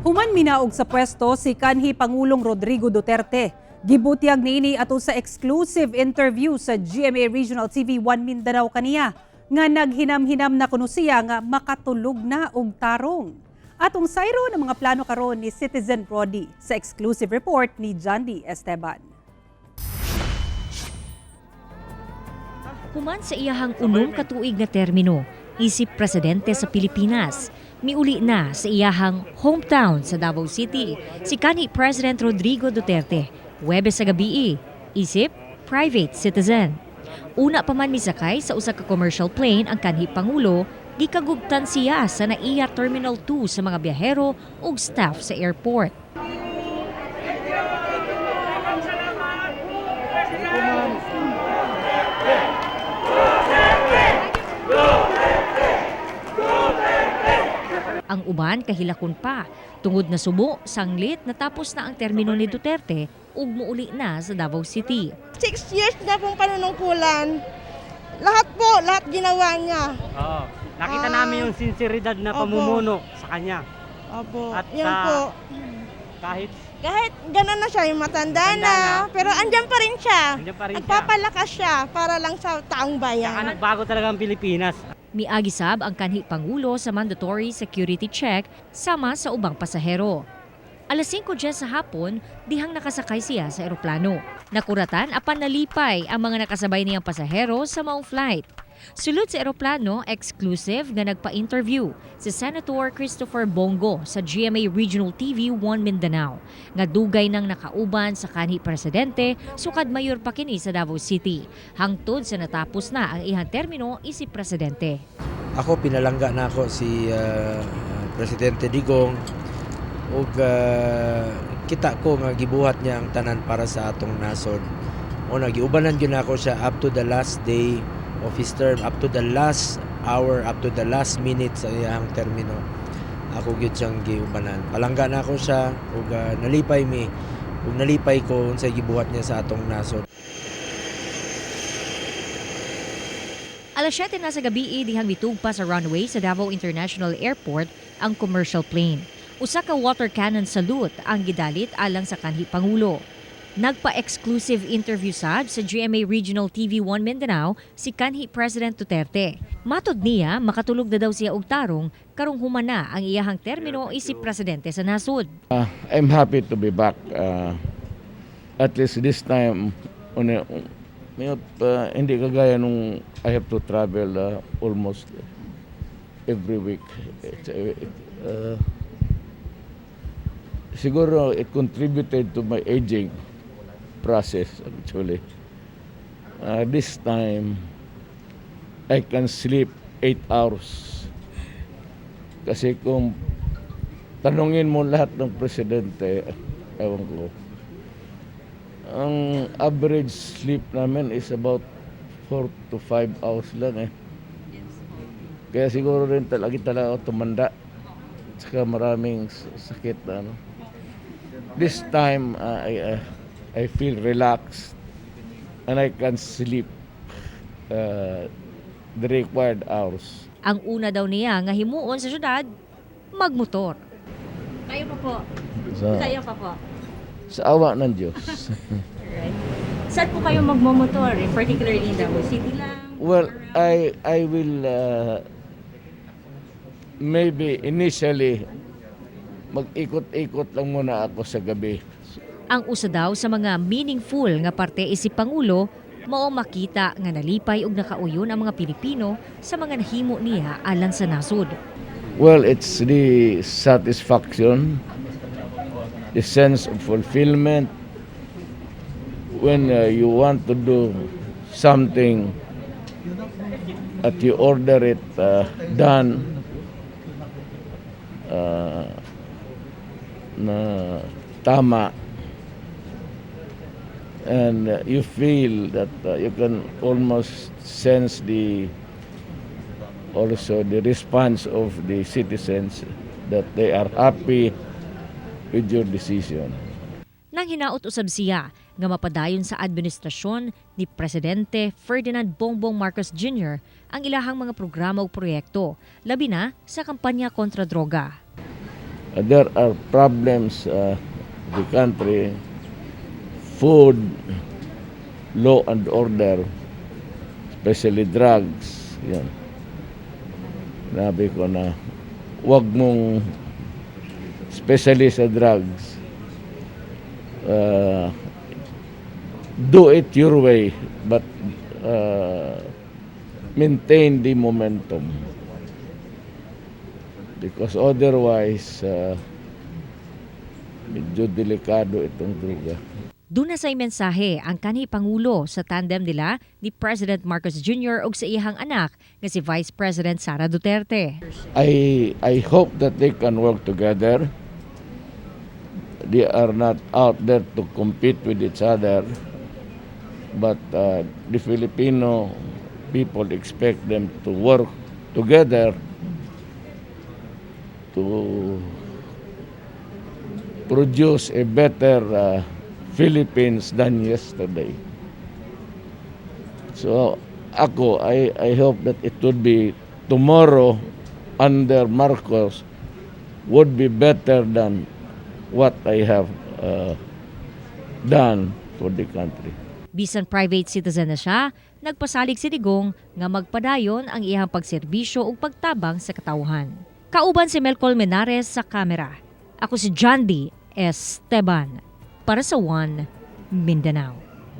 Human minaog sa pwesto si kanhi Pangulong Rodrigo Duterte. Gibutyag niini ato sa exclusive interview sa GMA Regional TV 1 Mindanao kaniya nga naghinam-hinam na kuno siya nga makatulog na og tarong. Atong sayro ng mga plano karon ni Citizen Brody sa exclusive report ni Jandy Esteban. Human sa iyahang unom katuig nga termino, isip presidente sa Pilipinas. Miuli na sa iyahang hometown sa Davao City, si kanhi President Rodrigo Duterte. Huwebes sa gabi, isip private citizen. Una pa man misakay sa usa ka commercial plane ang kanhi Pangulo, gikagugtan siya sa NAIA Terminal 2 sa mga biyahero ug staff sa airport. Ang uban kahilakon pa, tungod na subo, sanglit natapos na ang termino ni Duterte ug muuli na sa Davao City. 6 years na pong panunungkulan. Lahat ginawa niya. Oo. Nakita namin yung sinseridad na pamumuno sa kanya. Opo. At Yan po. kahit Gano'n na siya, yung matanda na, pero andyan pa rin siya. andyan pa rin siya. Nagpapalakas siya para lang sa taong Saka bayan. nagbago talaga ang Pilipinas. Miagisab ang kanhi Pangulo sa mandatory security check sama sa ubang pasahero. Alas 5:10 sa hapon, dihang nakasakay siya sa eroplano. Nakuratan apan nalipay ang mga nakasabay niyang pasahero sa maong flight. Sulod sa eroplano, exclusive nga nagpa-interview si Senator Christopher Bongo sa GMA Regional TV 1 Mindanao nga dugay nang nakauban sa kanhi presidente sukad mayor pa kini sa Davao City hangtod sa natapos na ang ihang termino isip presidente. Ako pinalangga na ako si Presidente Digong ug kita ko nga gibuhat niya ang tanan para sa atong nasod. Una giubanan gyud ako siya up to the last day of his term, up to the last hour, up to the last minute sa iyang termino. Ako gyud siyang giubanan. Palangga na ako siya ug nalipay ko unsay gibuhat niya sa atong nasod. Alas 7 na sa gabi, dihang mitugpa sa runway sa Davao International Airport ang commercial plane. Usa ka water cannon salute ang gidalit alang sa kanhi Pangulo. Nagpa-exclusive interview sad sa GMA Regional TV 1 Mindanao si kanhi President Duterte. Matod niya, makatulog na daw siya og tarong karong human na ang iyahang termino isip presidente sa nasod. I'm happy to be back. At least this time, hindi kagaya nung I have to travel almost every week. Siguro it contributed to my aging process actually. This time, I can sleep 8 hours. Kasi kung tanungin mo lahat ng presidente, ewan ko, ang average sleep namin is about 4 to 5 hours lang eh. Kaya siguro rin talaga ako tumanda. Saka maraming sakit na ano. This time, I feel relaxed and I can sleep the required hours. Ang una daw niya nga himuon sa syudad, magmotor. Kayo pa po. Kayo pa po. Sa awa ng Diyos. Alright. Saan po kayo magmomotor? Particularly in Davao City lang? Well, I will maybe initially mag-ikot-ikot lang muna ako sa gabi. Ang usa daw sa mga meaningful nga parte isip Pangulo, mao makita nga nalipay ug nakauyon ang mga Pilipino sa mga nahimo niya alang sa nasod. Well, it's the satisfaction, the sense of fulfillment when you want to do something at you order it done na tama, and you feel that you can almost sense the response of the citizens that they are happy with your decision. Nang hinaot usab siya nga mapadayon sa administrasyon ni Presidente Ferdinand Bongbong Marcos Jr. ang ilahang mga programa o proyekto, labi na sa kampanya kontra droga. There are problems the country, food, law and order, especially drugs. Yan. Sabi ko na wag mong, especially sa drugs, do it your way, but maintain the momentum. Because otherwise, medyo delikado itong droga. Doon na say mensahe ang kanhi Pangulo sa tandem nila ni President Marcos Jr. ug sa iyang anak nga si Vice President Sara Duterte. I hope that they can work together. They are not out there to compete with each other, but the Filipino people expect them to work together to produce a better Philippines than yesterday. So ako, I hope that it would be tomorrow under Marcos would be better than what I have done for the country. Bisan private citizen na siya, nagpasalig si Digong nga magpadayon ang iyang pagserbisyo ug pagtabang sa katawhan. Kauban si Mel Colmenares sa kamera. Ako si John D. Esteban para sa One Mindanao.